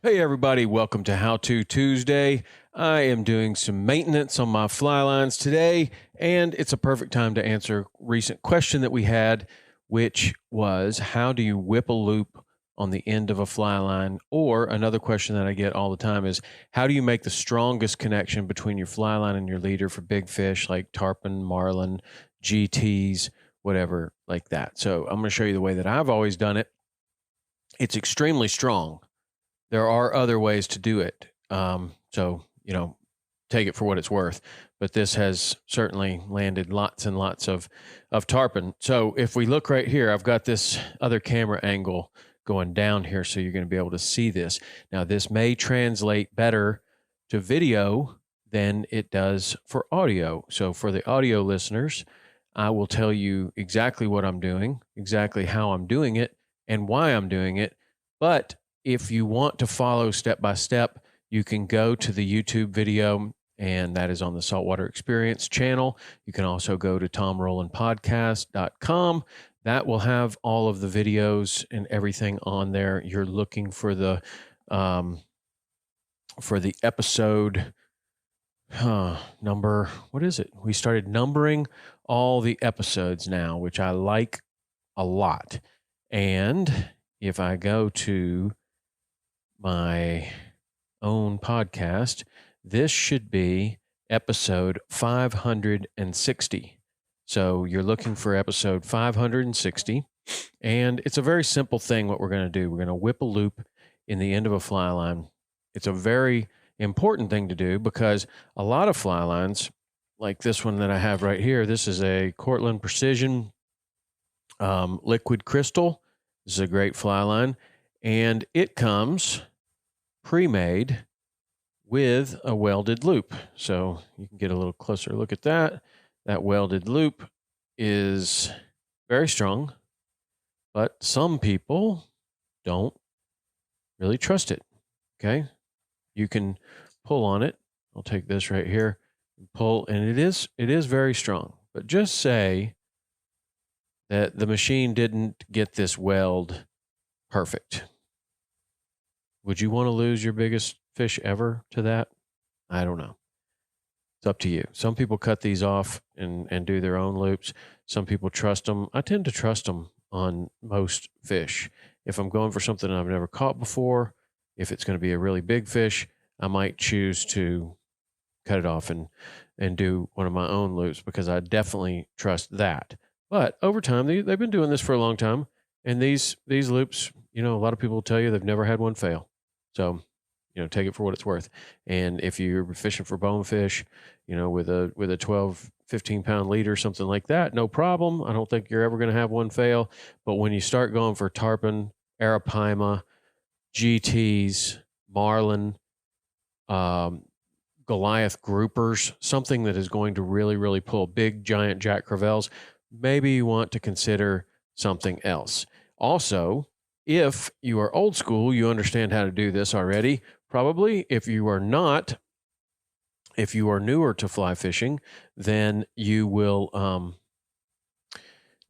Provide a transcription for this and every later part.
Hey everybody, welcome to How To Tuesday. I am doing some maintenance on my fly lines today, and it's a perfect time to answer a recent question that we had, which was how do you whip a loop on the end of a fly line? Or another question that I get all the time is how do you make the strongest connection between your fly line and your leader for big fish like tarpon, marlin, GTs, whatever like that. So I'm going to show you the way that I've always done it. It's extremely strong. There are other ways to do it. So, take it for what it's worth. But this has certainly landed lots and lots of tarpon. So if we look right here, I've got this other camera angle going down here, so you're going to be able to see this. Now, this may translate better to video than it does for audio. So for the audio listeners, I will tell you exactly what I'm doing, exactly how I'm doing it, and why I'm doing it. But if you want to follow step by step, you can go to the YouTube video, and that is on the Saltwater Experience channel. You can also go to tomrowlandpodcast.com. That will have all of the videos and everything on there. You're looking for the episode number. What is it? We started numbering all the episodes now, which I like a lot. And if I go to my own podcast, this should be episode 560. So you're looking for episode 560, and it's a very simple thing what we're going to do. We're going to whip a loop in the end of a fly line. It's a very important thing to do because a lot of fly lines, like this one that I have right here, this is a Cortland Precision liquid crystal. This is a great fly line, and it comes pre-made with a welded loop. So you can get a little closer look at that. That welded loop is very strong, but some people don't really trust it. Okay. You can pull on it. I'll take this right here and pull, and it is very strong. But just say that the machine didn't get this weld perfect. Would you want to lose your biggest fish ever to that? I don't know. It's up to you. Some people cut these off and do their own loops. Some people trust them. I tend to trust them on most fish. If I'm going for something I've never caught before, if it's going to be a really big fish, I might choose to cut it off and do one of my own loops because I definitely trust that. But over time, they've been doing this for a long time. And these loops, a lot of people will tell you they've never had one fail. So, take it for what it's worth. And if you're fishing for bonefish, with a 12, 15 pound leader, something like that, no problem. I don't think you're ever going to have one fail. But when you start going for tarpon, arapaima, GTs, marlin, Goliath groupers, something that is going to really, really pull big, giant Jack Crevalles, maybe you want to consider something else. Also, if you are old school, you understand how to do this already. Probably. If you are not, if you are newer to fly fishing, then you will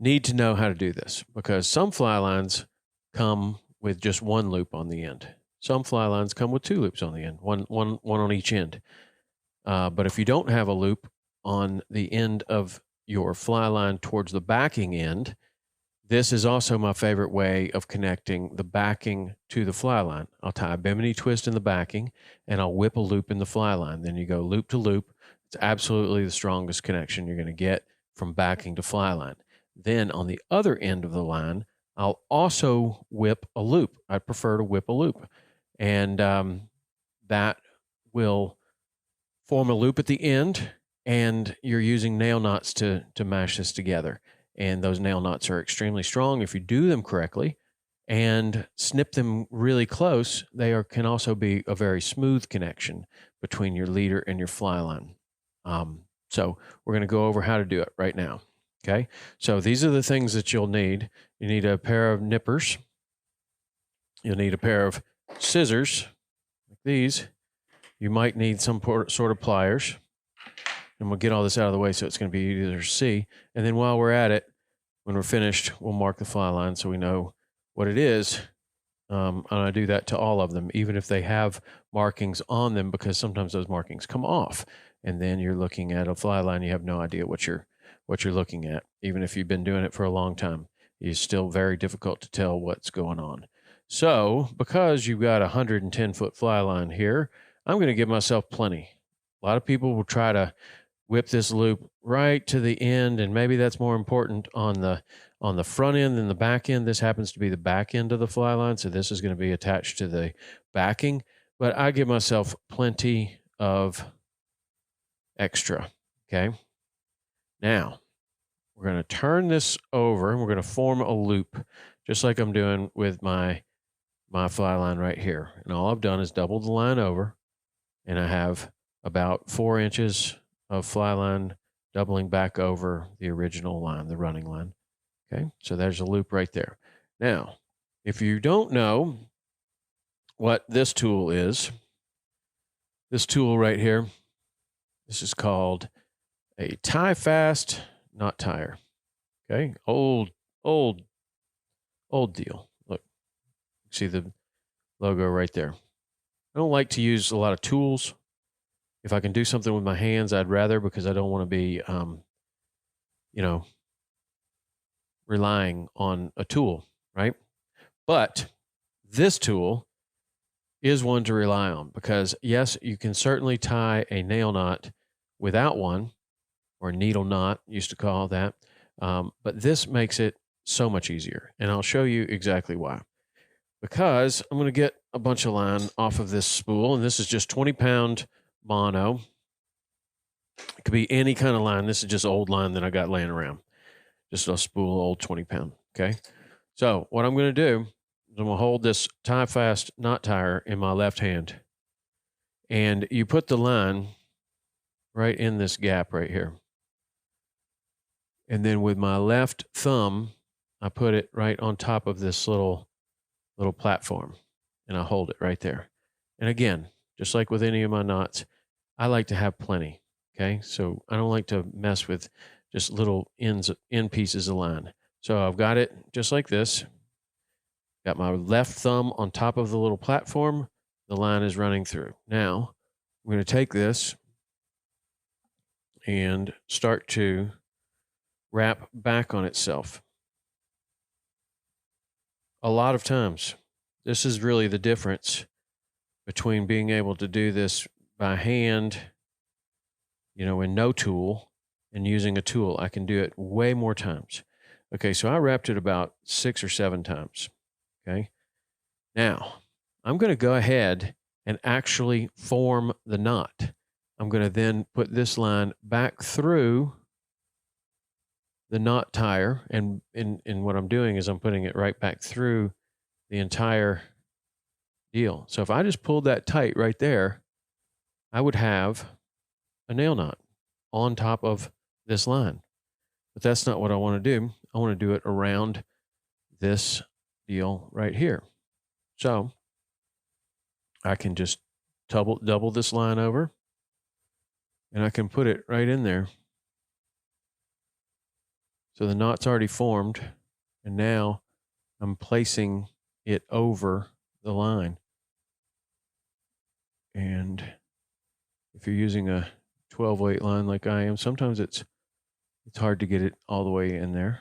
need to know how to do this because some fly lines come with just one loop on the end. Some fly lines come with two loops on the end, one on each end. But if you don't have a loop on the end of your fly line towards the backing end, this is also my favorite way of connecting the backing to the fly line. I'll tie a bimini twist in the backing and I'll whip a loop in the fly line. Then you go loop to loop. It's absolutely the strongest connection you're going to get from backing to fly line. Then on the other end of the line, I'll also whip a loop. I prefer to whip a loop. And that will form a loop at the end, and you're using nail knots to mash this together. And those nail knots are extremely strong if you do them correctly and snip them really close. They can also be a very smooth connection between your leader and your fly line. So we're going to go over how to do it right now. Okay. So these are the things that you'll need. You need a pair of nippers. You'll need a pair of scissors like these. You might need some sort of pliers. And we'll get all this out of the way so it's going to be easier to see. And then while we're at it, when we're finished, we'll mark the fly line so we know what it is And I do that to all of them, even if they have markings on them, because sometimes those markings come off. And then you're looking at a fly line, you have no idea what you're looking at. Even if you've been doing it for a long time, it's still very difficult to tell what's going on. So, because you've got a 110-foot fly line here, I'm going to give myself plenty. A lot of people will try to whip this loop right to the end, and maybe that's more important on the front end than the back end. This happens to be the back end of the fly line, so this is going to be attached to the backing, but I give myself plenty of extra. Okay, now we're going to turn this over and we're going to form a loop just like I'm doing with my fly line right here. And all I've done is double the line over, and I have about 4 inches of fly line doubling back over the original line, the running line. Okay, so there's a loop right there. Now, if you don't know what this tool is, this tool right here, this is called a tie fast knot tire. Okay, old deal. Look, see the logo right there. I don't like to use a lot of tools. If I can do something with my hands, I'd rather, because I don't want to be, relying on a tool, right? But this tool is one to rely on, because yes, you can certainly tie a nail knot without one, or a needle knot, used to call that. But this makes it so much easier. And I'll show you exactly why. Because I'm going to get a bunch of line off of this spool, and this is just 20-pound mono. It could be any kind of line. This is just old line that I got laying around. Just a spool, old 20-pound. Okay. So what I'm going to do is I'm going to hold this tie fast knot tire in my left hand, and you put the line right in this gap right here. And then with my left thumb, I put it right on top of this little platform, and I hold it right there. And again, just like with any of my knots, I like to have plenty. Okay. So I don't like to mess with just little end pieces of line. So I've got it just like this. Got my left thumb on top of the little platform. The line is running through. Now I'm going to take this and start to wrap back on itself. A lot of times, this is really the difference between being able to do this by hand, and no tool, and using a tool. I can do it way more times. Okay, so I wrapped it about 6 or 7 times. Okay, now I'm going to go ahead and actually form the knot. I'm going to then put this line back through the knot tire, and what I'm doing is I'm putting it right back through the entire deal. So if I just pulled that tight right there, I would have a nail knot on top of this line. But that's not what I want to do. I want to do it around this deal right here. So I can just double this line over, and I can put it right in there. So the knot's already formed, and now I'm placing it over the line. And if you're using a 12-weight line like I am, sometimes it's hard to get it all the way in there,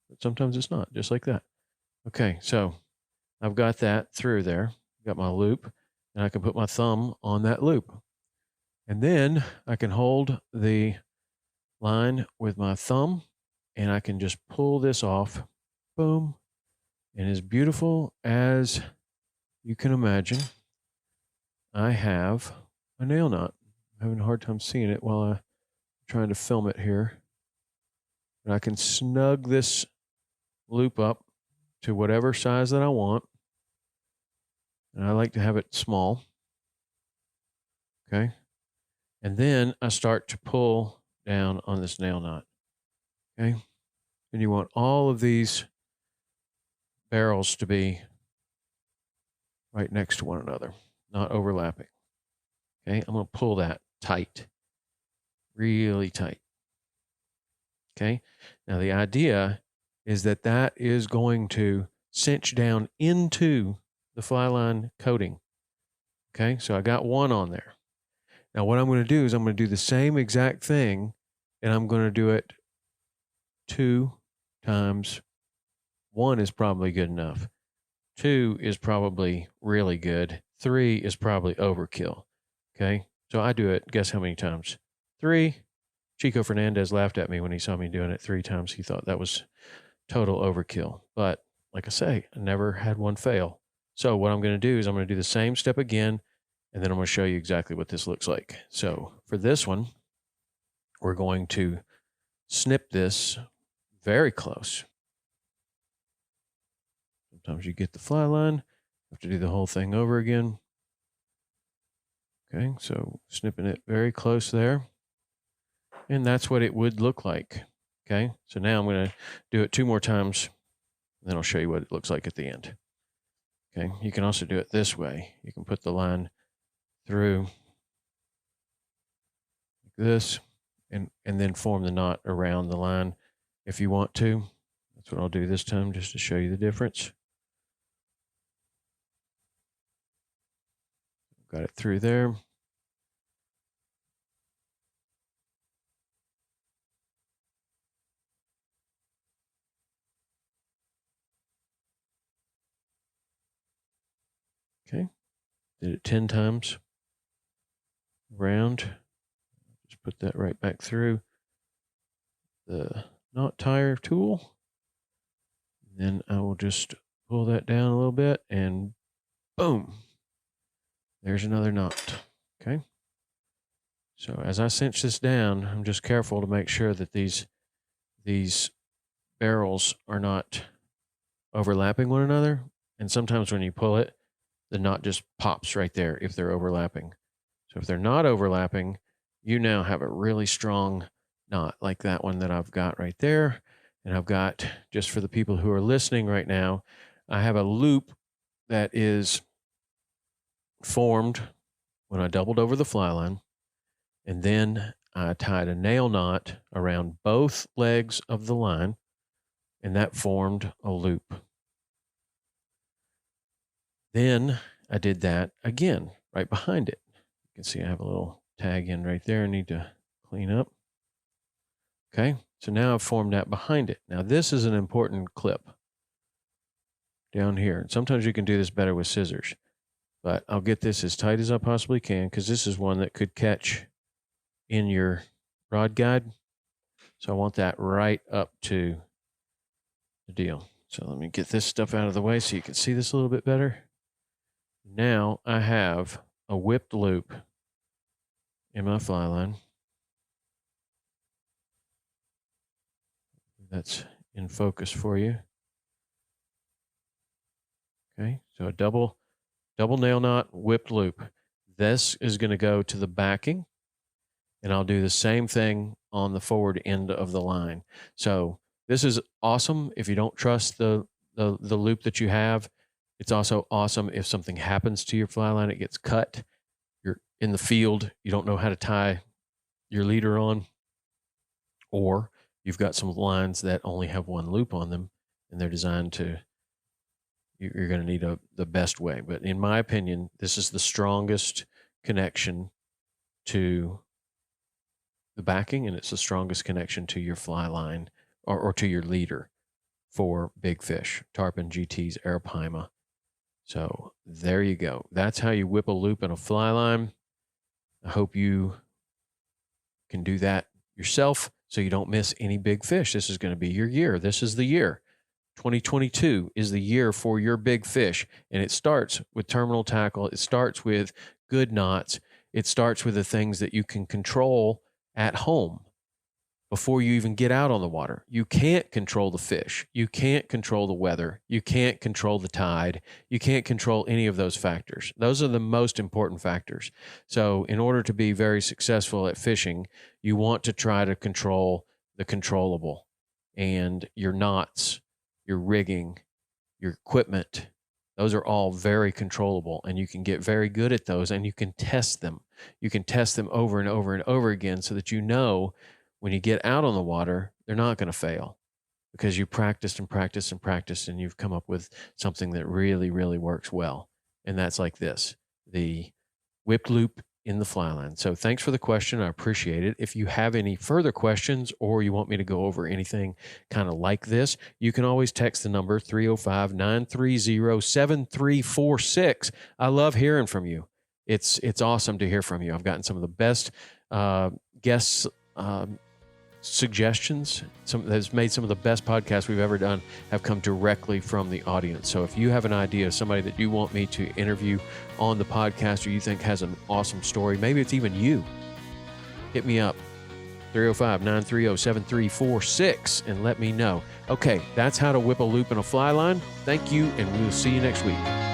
but sometimes it's not, just like that. Okay, so I've got that through there. Got my loop, and I can put my thumb on that loop. And then I can hold the line with my thumb, and I can just pull this off. Boom. And as beautiful as you can imagine, I have a nail knot. I'm having a hard time seeing it while I'm trying to film it here. And I can snug this loop up to whatever size that I want. And I like to have it small. Okay. And then I start to pull down on this nail knot. Okay. And you want all of these barrels to be right next to one another, not overlapping. Okay. I'm going to pull that tight, really tight. Okay. Now the idea is that is going to cinch down into the fly line coating. Okay, so I got one on there. Now what I'm going to do is I'm going to do the same exact thing, and I'm going to do it 2 times. 1 is probably good enough. 2 is probably really good. 3 is probably overkill. Okay, so I do it. Guess how many times? 3. Chico Fernandez laughed at me when he saw me doing it 3 times. He thought that was total overkill. But like I say, I never had one fail. So what I'm going to do is I'm going to do the same step again, and then I'm going to show you exactly what this looks like. So for this one, we're going to snip this very close. Sometimes you get the fly line, you have to do the whole thing over again. Okay, so snipping it very close there. And that's what it would look like. Okay, so now I'm going to do it 2 more times, and then I'll show you what it looks like at the end. Okay, you can also do it this way. You can put the line through like this, and then form the knot around the line if you want to. That's what I'll do this time, just to show you the difference. Got it through there. Okay, did it 10 times around. Just put that right back through the knot tire tool. Then I will just pull that down a little bit, and boom, there's another knot. Okay. So as I cinch this down, I'm just careful to make sure that these barrels are not overlapping one another. And sometimes when you pull it, the knot just pops right there if they're overlapping. So if they're not overlapping, you now have a really strong knot like that one that I've got right there. And I've got, just for the people who are listening right now, I have a loop that is formed when I doubled over the fly line. And then I tied a nail knot around both legs of the line, and that formed a loop. Then I did that again right behind it. You can see I have a little tag in right there I need to clean up. Okay, so now I've formed that behind it. Now this is an important clip down here. And sometimes you can do this better with scissors, but I'll get this as tight as I possibly can, because this is one that could catch in your rod guide. So I want that right up to the deal. So let me get this stuff out of the way so you can see this a little bit better. Now I have a whipped loop in my fly line. That's in focus for you. Okay, so a double nail knot, whipped loop. This is going to go to the backing, and I'll do the same thing on the forward end of the line. So this is awesome if you don't trust the loop that you have. It's also awesome if something happens to your fly line, it gets cut, you're in the field, you don't know how to tie your leader on, or you've got some lines that only have one loop on them and they're designed to, you're going to need the best way. But in my opinion, this is the strongest connection to the backing, and it's the strongest connection to your fly line or to your leader for big fish, tarpon, GTs, arapaima. So there you go. That's how you whip a loop in a fly line. I hope you can do that yourself so you don't miss any big fish. This is going to be your year. This is the year. 2022 is the year for your big fish, and it starts with terminal tackle. It starts with good knots. It starts with the things that you can control at home before you even get out on the water. You can't control the fish. You can't control the weather. You can't control the tide. You can't control any of those factors. Those are the most important factors. So in order to be very successful at fishing, you want to try to control the controllable, and your knots, your rigging, your equipment. Those are all very controllable, and you can get very good at those, and you can test them. You can test them over and over and over again so that you know when you get out on the water, they're not going to fail. because you practiced and practiced and practiced, and you've come up with something that really, really works well. And that's like this, the whipped loop in the fly line. So thanks for the question. I appreciate it. If you have any further questions or you want me to go over anything kind of like this, you can always text the number 305-930-7346. I love hearing from you. It's awesome to hear from you. I've gotten some of the best guests suggestions. That's made some of the best podcasts we've ever done have come directly from the audience. So if you have an idea of somebody that you want me to interview on the podcast, or you think has an awesome story, maybe it's even you, hit me up, 305-930-7346, and let me know. Okay, that's how to whip a loop in a fly line. Thank you, and we'll see you next week.